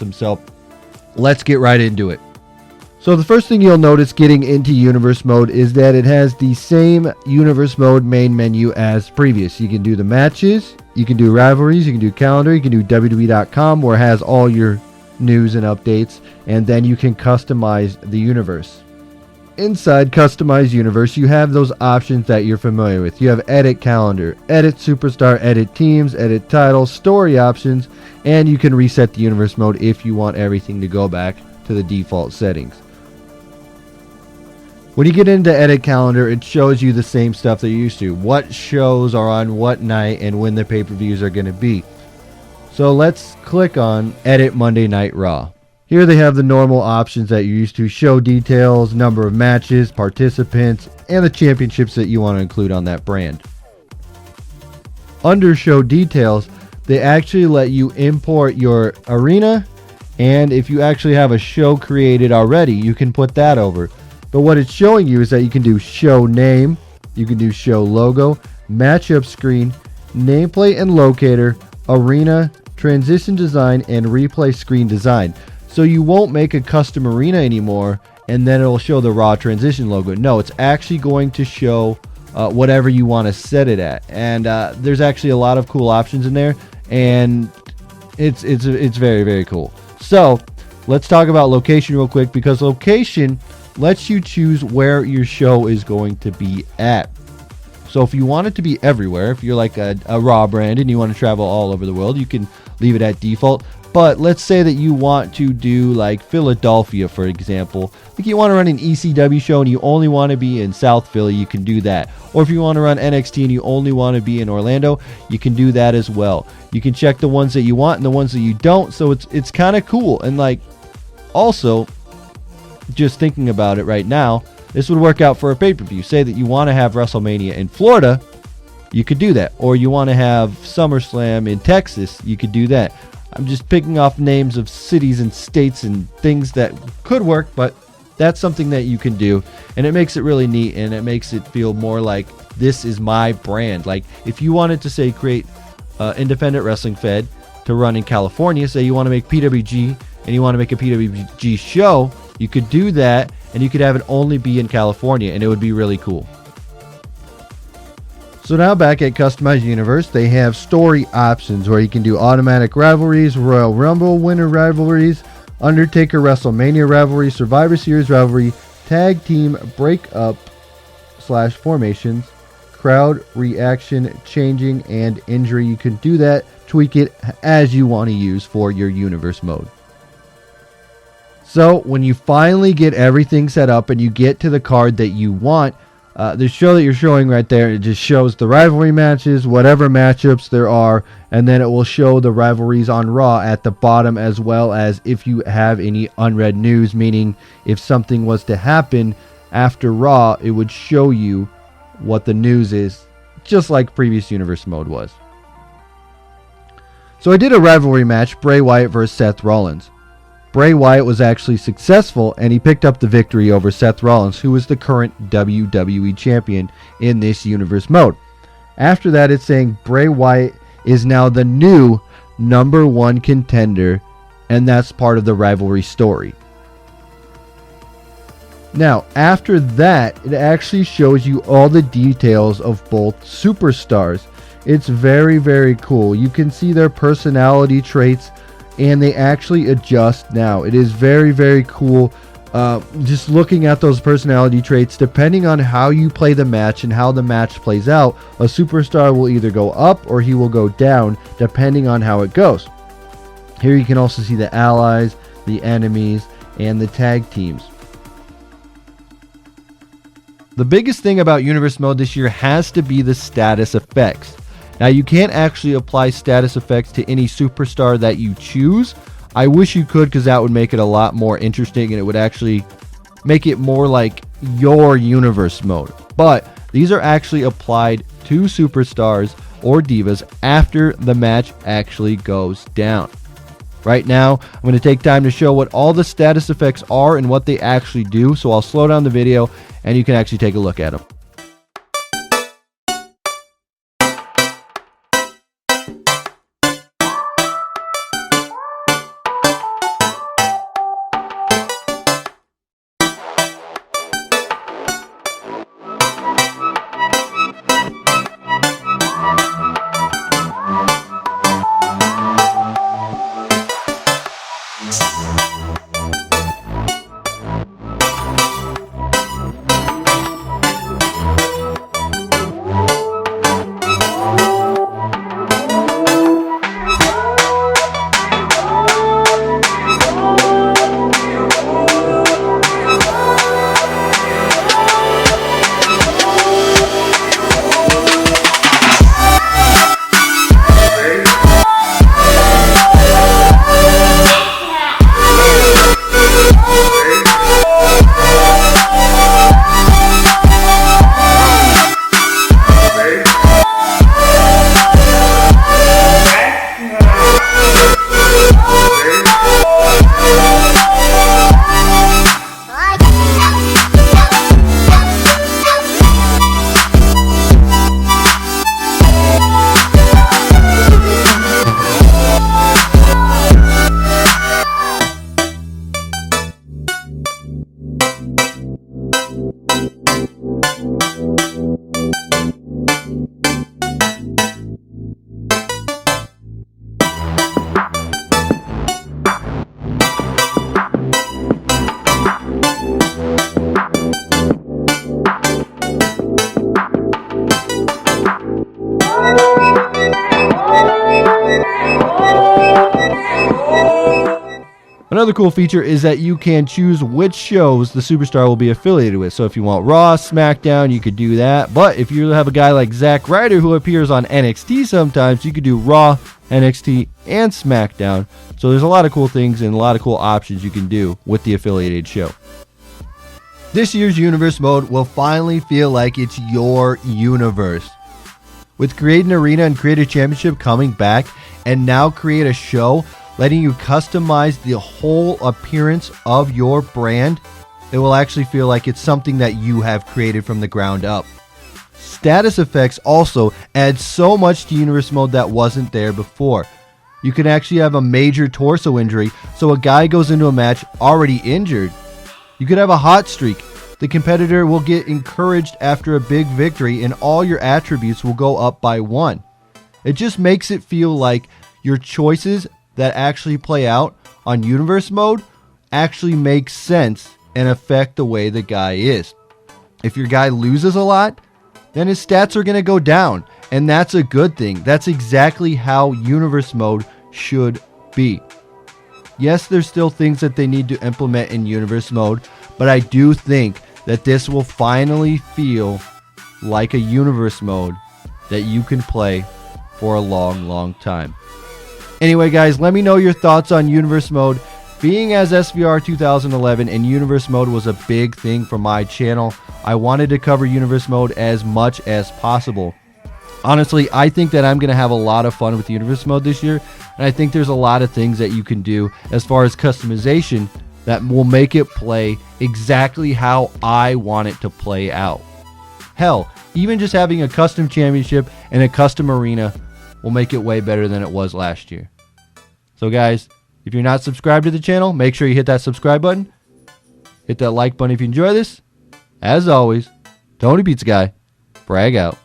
himself. Let's get right into it. So the first thing you'll notice getting into universe mode is that it has the same universe mode main menu as previous. You can do the matches, you can do rivalries, you can do calendar, you can do WWE.com where it has all your news and updates, and then you can customize the universe. Inside Customize Universe, you have those options that you're familiar with. You have Edit Calendar, Edit Superstar, Edit Teams, Edit Titles, Story Options, and you can reset the universe mode if you want everything to go back to the default settings. When you get into Edit Calendar, it shows you the same stuff that you used to. What shows are on what night and when the pay-per-views are going to be. So let's click on Edit Monday Night Raw. Here they have the normal options that you're used to. Show details, number of matches, participants, and the championships that you want to include on that brand. Under show details, they actually let you import your arena, and if you actually have a show created already, you can put that over. But what it's showing you is that you can do show name, you can do show logo, matchup screen, nameplate and locator, arena, transition design, and replay screen design. So you won't make a custom arena anymore and then it'll show the Raw transition logo. No, it's actually going to show whatever you want to set it at. And there's actually a lot of cool options in there, and it's very, very cool. So let's talk about location real quick, because location lets you choose where your show is going to be at. So if you want it to be everywhere, if you're like a Raw brand and you want to travel all over the world, you can leave it at default. But let's say that you want to do like Philadelphia, for example. Like you want to run an ECW show and you only want to be in South Philly, you can do that. Or if you want to run NXT and you only want to be in Orlando, you can do that as well. You can check the ones that you want and the ones that you don't. So it's kind of cool. And like also, just thinking about it right now, this would work out for a pay-per-view. Say that you want to have WrestleMania in Florida, you could do that. Or you want to have SummerSlam in Texas, you could do that. I'm just picking off names of cities and states and things that could work, but that's something that you can do, and it makes it really neat, and it makes it feel more like this is my brand. Like if you wanted to say create independent wrestling fed to run in California, say you want to make PWG and you want to make a PWG show, you could do that, and you could have it only be in California, and it would be really cool. So now back at Customize Universe, they have story options where you can do automatic rivalries, Royal Rumble winner rivalries, Undertaker WrestleMania rivalry, Survivor Series rivalry, tag team breakup / formations, crowd reaction changing, and injury. You can do that, tweak it as you want to use for your universe mode. So when you finally get everything set up and you get to the card that you want, the show that you're showing right there, it just shows the rivalry matches, whatever matchups there are, and then it will show the rivalries on Raw at the bottom, as well as if you have any unread news, meaning if something was to happen after Raw, it would show you what the news is, just like previous universe mode was. So I did a rivalry match, Bray Wyatt versus Seth Rollins. Bray Wyatt was actually successful, and he picked up the victory over Seth Rollins, who is the current WWE champion in this universe mode. After that, it's saying Bray Wyatt is now the new #1 contender, and that's part of the rivalry story. Now, after that, it actually shows you all the details of both superstars. It's very, very cool. You can see their personality traits, and they actually adjust now. It is very, very cool. Just looking at those personality traits, depending on how you play the match and how the match plays out, a superstar will either go up or he will go down, depending on how it goes. Here you can also see the allies, the enemies, and the tag teams. The biggest thing about Universe Mode this year has to be the status effects. Now, you can't actually apply status effects to any superstar that you choose. I wish you could, because that would make it a lot more interesting, and it would actually make it more like your universe mode. But these are actually applied to superstars or divas after the match actually goes down. Right now, I'm going to take time to show what all the status effects are and what they actually do. So I'll slow down the video and you can actually take a look at them. Another cool feature is that you can choose which shows the superstar will be affiliated with. So if you want Raw, SmackDown, you could do that. But if you have a guy like Zack Ryder who appears on NXT sometimes, you could do Raw, NXT, and SmackDown. So there's a lot of cool things and a lot of cool options you can do with the affiliated show. This year's Universe mode will finally feel like it's your universe. With Create an Arena and Create a Championship coming back, and now Create a Show, letting you customize the whole appearance of your brand, it will actually feel like it's something that you have created from the ground up. Status effects also add so much to Universe mode that wasn't there before. You can actually have a major torso injury, so a guy goes into a match already injured. You could have a hot streak. The competitor will get encouraged after a big victory, and all your attributes will go up by 1. It just makes it feel like your choices that actually play out on Universe mode actually make sense and affect the way the guy is. If your guy loses a lot, then his stats are going to go down, and that's a good thing. That's exactly how Universe mode should be. Yes, there's still things that they need to implement in Universe mode, but I do think that this will finally feel like a Universe mode that you can play for a long, long time. Anyway, guys, let me know your thoughts on Universe mode. Being as SVR 2011 and Universe mode was a big thing for my channel, I wanted to cover Universe mode as much as possible. Honestly, I think that I'm going to have a lot of fun with Universe mode this year, and I think there's a lot of things that you can do as far as customization that will make it play exactly how I want it to play out. Hell, even just having a custom championship and a custom arena will make it way better than it was last year. So guys, if you're not subscribed to the channel, make sure you hit that subscribe button. Hit that like button if you enjoy this. As always, Tony Pizza Guy, brag out.